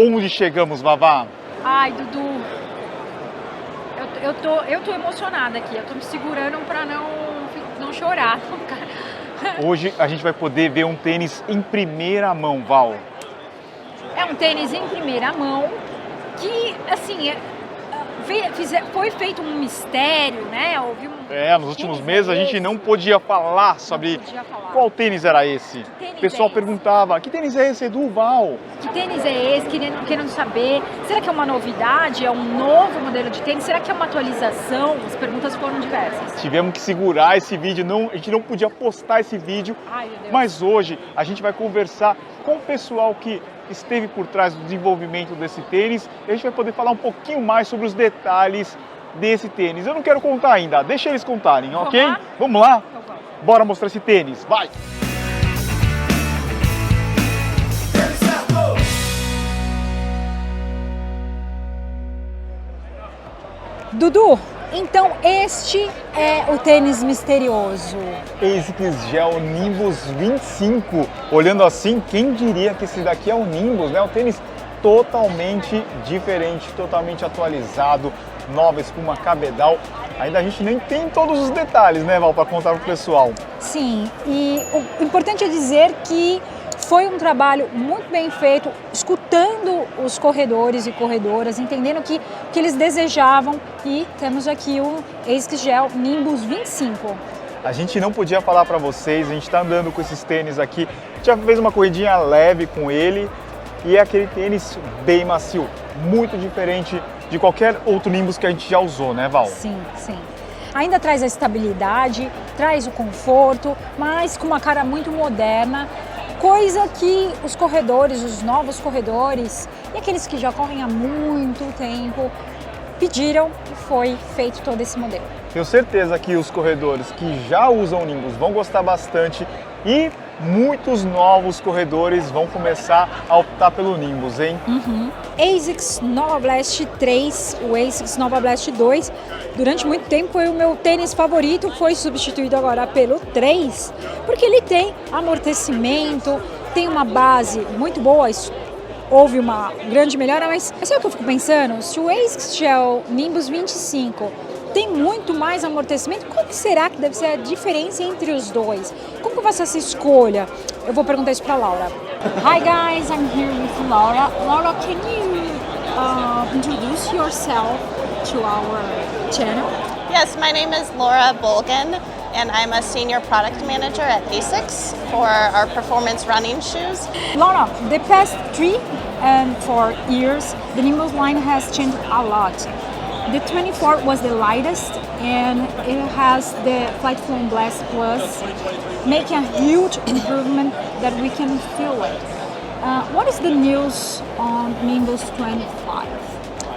Onde chegamos, Vavá? Ai, Dudu, eu tô emocionada aqui, eu tô me segurando pra não chorar. Hoje a gente vai poder ver um tênis em primeira mão, Val. É um tênis em primeira mão que, assim, foi feito um mistério, né? Nos últimos meses a gente não podia falar sobre qual tênis era esse. O pessoal perguntava, que tênis é esse, Edu, Val? Que tênis é esse? Querendo saber. Será que é uma novidade? É um novo modelo de tênis? Será que é uma atualização? As perguntas foram diversas. Tivemos que segurar esse vídeo, a gente não podia postar esse vídeo. Ai, meu Deus. Mas hoje a gente vai conversar com o pessoal que esteve por trás do desenvolvimento desse tênis e a gente vai poder falar um pouquinho mais sobre os detalhes desse tênis. Eu não quero contar ainda, deixa eles contarem, ok? Vamos lá? Então, vamos. Bora mostrar esse tênis, vai! Dudu, então este é o tênis misterioso. ASICS Gel Nimbus 25. Olhando assim, quem diria que esse daqui é o Nimbus, né? Um tênis totalmente diferente, totalmente atualizado, nova espuma cabedal. Ainda a gente nem tem todos os detalhes, né, Val, para contar pro pessoal. Sim, e o importante é dizer que foi um trabalho muito bem feito, escutando os corredores e corredoras, entendendo o que eles desejavam, e temos aqui o ASICS Gel Nimbus 25. A gente não podia falar para vocês, a gente está andando com esses tênis aqui, a gente já fez uma corridinha leve com ele, e é aquele tênis bem macio, muito diferente de qualquer outro Nimbus que a gente já usou, né, Val? Sim, sim. Ainda traz a estabilidade, traz o conforto, mas com uma cara muito moderna, coisa que os corredores, os novos corredores e aqueles que já correm há muito tempo pediram, e foi feito todo esse modelo. Tenho certeza que os corredores que já usam Nimbus vão gostar bastante e muitos novos corredores vão começar a optar pelo Nimbus, hein? ASICS Novablast 3, o ASICS Novablast 2, durante muito tempo foi o meu tênis favorito, foi substituído agora pelo 3, porque ele tem amortecimento, tem uma base muito boa, houve uma grande melhora, mas sabe o que eu fico pensando? Se o ASICS Gel Nimbus 25 tem muito mais amortecimento, qual que será que deve ser a diferença entre os dois? Como que vai ser essa escolha? Eu vou perguntar isso para Laura. Hi guys, I'm here with Laura. Laura, can you introduce yourself to our channel? Yes, my name is Laura Bolgan, and I'm a senior product manager at ASICS for our performance running shoes. Laura, the past 3 and 4 years, the Nimbus line has changed a lot. The 24 was the lightest, and it has the Flight Flown Blast Plus, making a huge improvement that we can feel it. What is the news on Nimbus 25?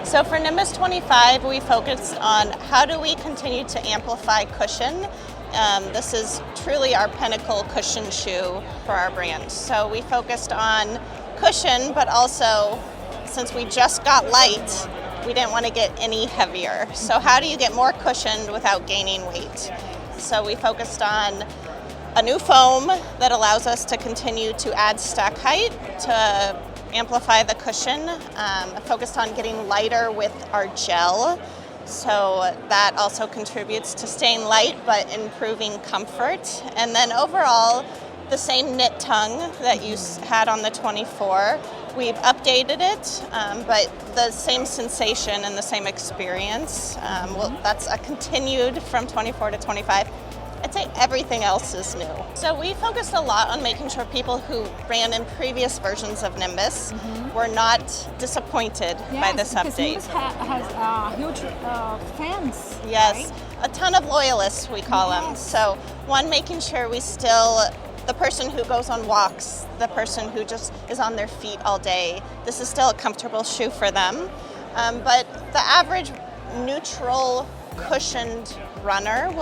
So for Nimbus 25, we focused on how do we continue to amplify cushion. This is truly our pinnacle cushion shoe for our brand. So we focused on cushion, but also, since we just got light, we didn't want to get any heavier. So how do you get more cushioned without gaining weight? So we focused on a new foam that allows us to continue to add stack height to amplify the cushion. Focused on getting lighter with our gel. So that also contributes to staying light but improving comfort. And then overall, the same knit tongue that you had on the 24. We've updated it, but the same sensation and the same experience. That's a continued from 24 to 25. I'd say everything else is new. So we focused a lot on making sure people who ran in previous versions of Nimbus were not disappointed by this update. Nimbus has huge fans. Yes, right? A ton of loyalists, we call them. So one, making sure we still, the person who goes on walks, the person who just is on their feet all day, this is still a comfortable shoe for them. But the average neutral cushioned runner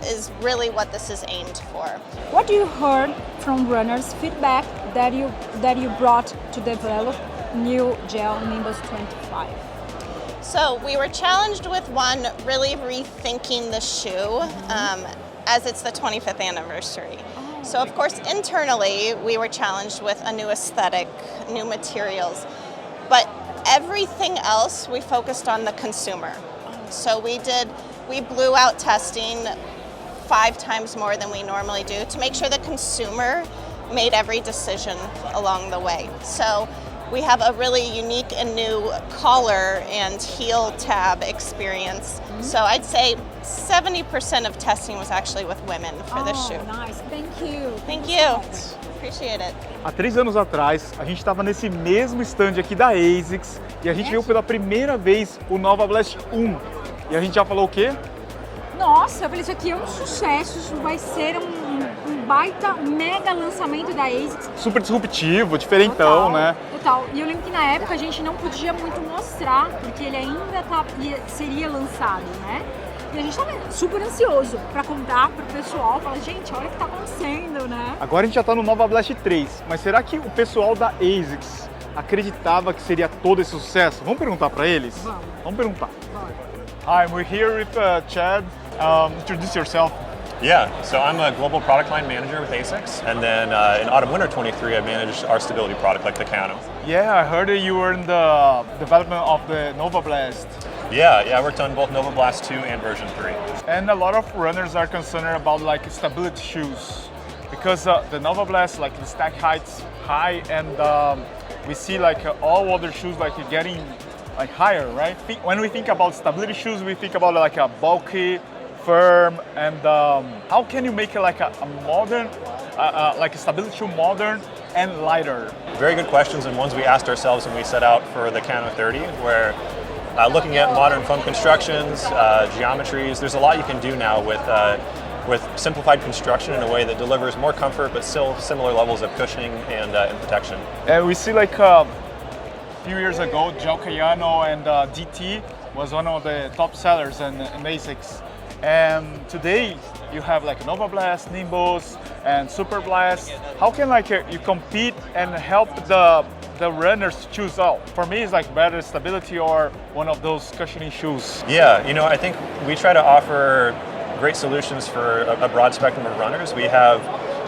is really what this is aimed for. What do you heard from runners feedback that you brought to develop new gel Nimbus 25? So we were challenged with one, really rethinking the shoe as it's the 25th anniversary. So of course internally we were challenged with a new aesthetic, new materials. But everything else, we focused on the consumer. So we blew out testing 5 times more than we normally do to make sure the consumer made every decision along the way. So we have a really unique and new collar and heel tab experience. So I'd say 70% of testing was actually with women for this shoe. Nice. Thank you. Thank you. Appreciate it. Há 3 anos atrás, a gente estava nesse mesmo stand aqui da ASICS e a gente viu pela primeira vez o novablast 1. E a gente já falou o quê? Nossa, eu falei, isso aqui é um sucesso, isso vai ser um baita mega lançamento da ASICS. Super disruptivo, diferentão, né? Total. E eu lembro que na época a gente não podia muito mostrar, porque ele ainda seria lançado, né? E a gente estava super ansioso para contar pro pessoal, falar, gente, olha o que tá acontecendo, né? Agora a gente já tá no novablast 3, mas será que o pessoal da ASICS acreditava que seria todo esse sucesso? Vamos perguntar para eles? Vamos perguntar. Hi, we're here with Chad. Introduce yourself. Yeah, so I'm a global product line manager with ASICS, and then in autumn-winter 23, I managed our stability product, like the canal. Yeah, I heard that you were in the development of the novablast. Yeah, I worked on both novablast 2 and version 3. And a lot of runners are concerned about like stability shoes, because the novablast, like the stack height's high, and we see like all other shoes like getting like higher, right? When we think about stability shoes, we think about like a bulky, firm, and how can you make it like a modern, like a stability shoe modern and lighter? Very good questions, and ones we asked ourselves when we set out for the Cano 30, where looking at modern foam constructions, geometries, there's a lot you can do now with simplified construction in a way that delivers more comfort, but still similar levels of cushioning and protection. And we see like a few years ago, Gel Cayano and DT was one of the top sellers in ASICS. And today you have like novablast, nimbus, and superblast. How can like you compete and help the runners to choose out? For me, it's like better stability or one of those cushioning shoes. Yeah, I think we try to offer great solutions for a broad spectrum of runners. We have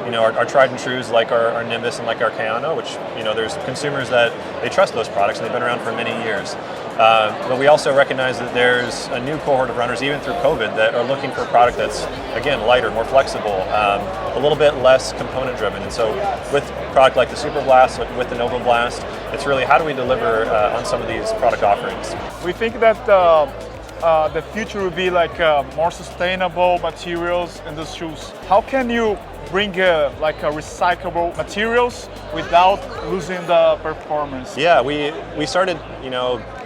our tried and trues like our Nimbus and like our Cayano, which there's consumers that they trust those products and they've been around for many years. But we also recognize that there's a new cohort of runners, even through COVID, that are looking for a product that's, again, lighter, more flexible, a little bit less component driven. And so with a product like the Superblast, with the novablast, it's really how do we deliver on some of these product offerings? We think that the future will be like more sustainable materials in the shoes. How can you bring like recyclable materials without losing the performance? Yeah, we started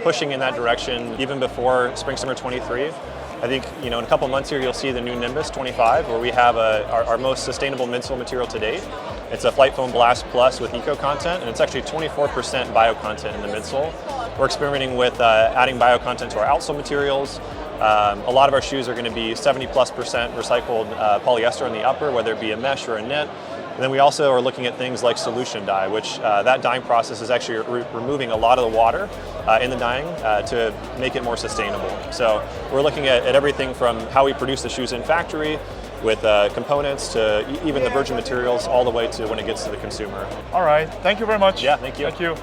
pushing in that direction even before spring summer 23. I think in a couple months here you'll see the new Nimbus 25, where we have our most sustainable midsole material to date. It's a Flight Foam Blast Plus with eco content, and it's actually 24% bio content in the midsole. We're experimenting with adding bio content to our outsole materials. A lot of our shoes are going to be 70+% recycled polyester in the upper, whether it be a mesh or a knit. And then we also are looking at things like solution dye, which that dyeing process is actually removing a lot of the water in the dyeing to make it more sustainable. So we're looking at everything from how we produce the shoes in factory, with components to even the virgin materials, all the way to when it gets to the consumer. All right, thank you very much. Yeah, thank you. Thank you.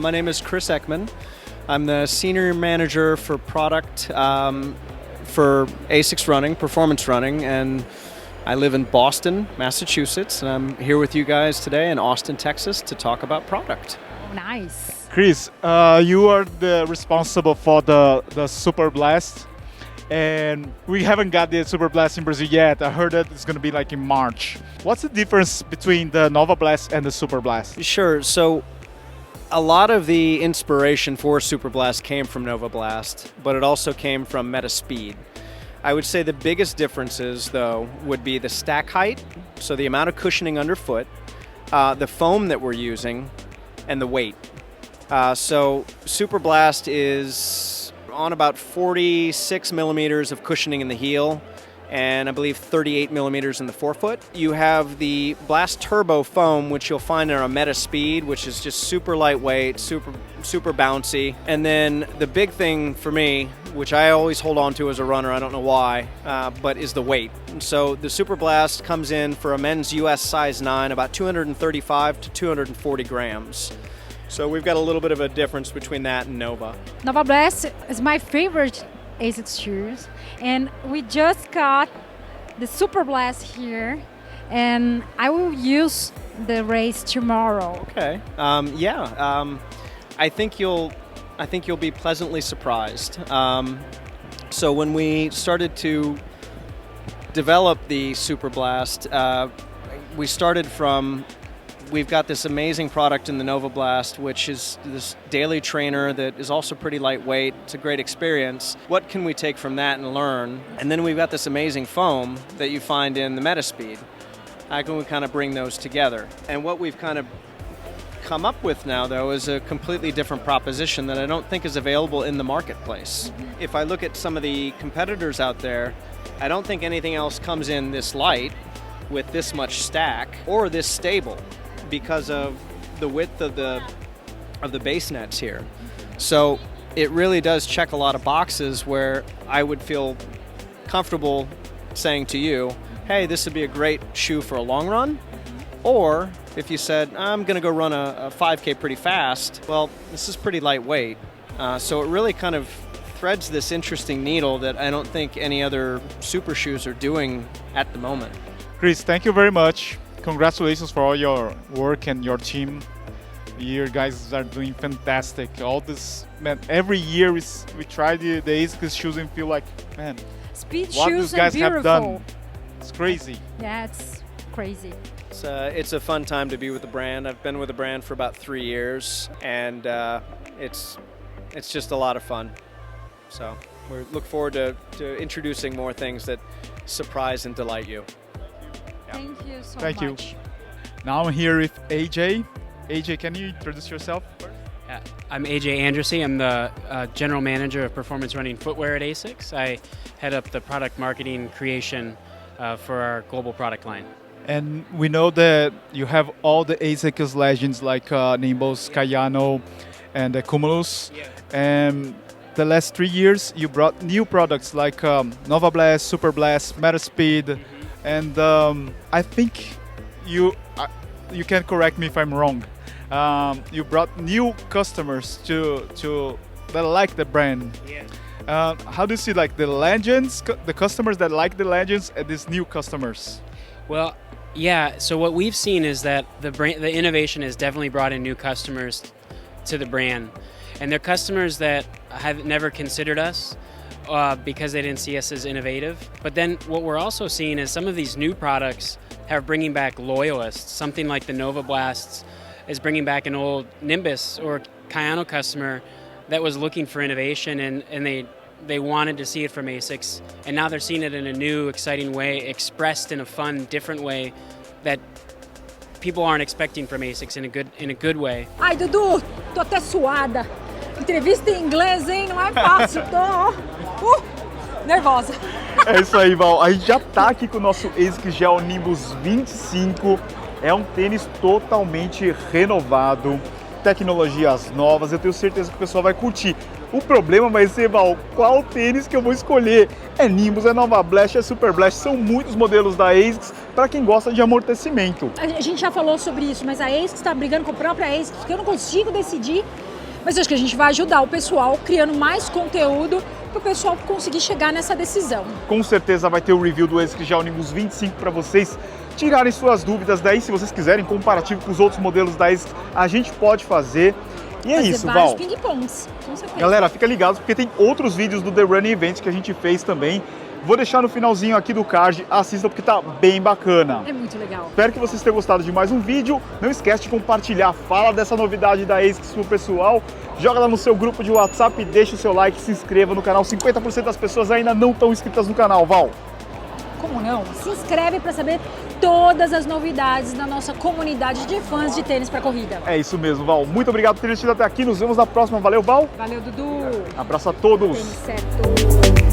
My name is Chris Ekman. I'm the Senior Manager for Product for ASICS Running, Performance Running, and I live in Boston, Massachusetts, and I'm here with you guys today in Austin, Texas to talk about product. Nice. Chris, you are the responsible for the Superblast, and we haven't got the Superblast in Brazil yet. I heard that it's going to be like in March. What's the difference between the novablast and the Superblast? Sure. So a lot of the inspiration for Superblast came from novablast, but it also came from Metaspeed. I would say the biggest differences, though, would be the stack height, so the amount of cushioning underfoot, the foam that we're using, and the weight. So Superblast is on about 46 millimeters of cushioning in the heel, and I believe 38 millimeters in the forefoot. You have the Blast Turbo foam, which you'll find in our Metaspeed, which is just super lightweight, super bouncy. And then the big thing for me, which I always hold on to as a runner, I don't know why, but is the weight. And so the Superblast comes in for a men's US size 9, about 235 to 240 grams. So we've got a little bit of a difference between that and Nova. Novablast is my favorite ASICS shoes, and we just got the Super Blast here, and I will use the race tomorrow. Okay. I think you'll be pleasantly surprised. So when we started to develop the Super Blast, we started from, we've got this amazing product in the Novablast, which is this daily trainer that is also pretty lightweight. It's a great experience. What can we take from that and learn? And then we've got this amazing foam that you find in the Metaspeed. How can we kind of bring those together? And what we've kind of come up with now, though, is a completely different proposition that I don't think is available in the marketplace. If I look at some of the competitors out there, I don't think anything else comes in this light with this much stack or this stable because of the width of the base nets here. So it really does check a lot of boxes where I would feel comfortable saying to you, hey, this would be a great shoe for a long run. Or if you said, I'm going to go run a 5K pretty fast, well, this is pretty lightweight. So it really kind of threads this interesting needle that I don't think any other super shoes are doing at the moment. Chris, thank you very much. Congratulations for all your work and your team. You guys are doing fantastic. All this, man, every year we try the ASICS shoes and feel like, man, Speed what shoes these guys and have beautiful. done. It's crazy. Yeah, it's crazy. It's a fun time to be with the brand. I've been with the brand for about 3 years, and it's just a lot of fun. So we look forward to introducing more things that surprise and delight you. Thank you so Thank you. much. Now I'm here with AJ. AJ, can you introduce yourself first? I'm AJ Andressy. I'm the General Manager of Performance Running Footwear at ASICS. I head up the product marketing creation for our global product line. And we know that you have all the ASICS legends like Nimbus, Cayano, and Cumulus. And the last 3 years, you brought new products like Novablast, Super Blast, Metaspeed, and I think you can correct me if I'm wrong. You brought new customers to that like the brand. Yeah. How do you see like the legends, the customers that like the legends, and these new customers? Well, yeah. So what we've seen is that the innovation has definitely brought in new customers to the brand, and they're customers that have never considered us because they didn't see us as innovative. But then what we're also seeing is some of these new products are bringing back loyalists. Something like the Novablasts is bringing back an old Nimbus or Cayano customer that was looking for innovation, and they wanted to see it from ASICS, and now they're seeing it in a new, exciting way, expressed in a fun, different way that people aren't expecting from ASICS in a good way. Ai, Dudu, tô até suada. Entrevista em inglês, hein? Não é fácil. Tô nervosa. É isso aí, Val. A gente já tá aqui com o nosso ASICS Gel Nimbus 25. É um tênis totalmente renovado, tecnologias novas. Eu tenho certeza que o pessoal vai curtir. O problema vai ser, Val, qual tênis que eu vou escolher? É Nimbus, é Novablast, é Super Blast, são muitos modelos da ASICS para quem gosta de amortecimento. A gente já falou sobre isso, mas a ASICS está brigando com a própria ASICS, porque eu não consigo decidir. Mas eu acho que a gente vai ajudar o pessoal criando mais conteúdo para o pessoal conseguir chegar nessa decisão. Com certeza vai ter o review do ASICS Gel Nimbus 25 para vocês tirarem suas dúvidas. Daí, se vocês quiserem, comparativo com os outros modelos da ASICS, a gente pode fazer. E é isso, Val. Ping-pongs, com certeza. Galera, fica ligado porque tem outros vídeos do The Running Event que a gente fez também. Vou deixar no finalzinho aqui do card, assista porque tá bem bacana. É muito legal. Espero que vocês tenham gostado de mais um vídeo. Não esquece de compartilhar, fala dessa novidade da ASICS pro pessoal. Joga lá no seu grupo de WhatsApp, deixa o seu like, se inscreva no canal. 50% das pessoas ainda não estão inscritas no canal, Val. Como não? Se inscreve para saber todas as novidades da nossa comunidade de fãs de tênis para corrida. É isso mesmo, Val. Muito obrigado por ter assistido até aqui. Nos vemos na próxima. Valeu, Val. Valeu, Dudu. Abraço a todos. Tênis certo.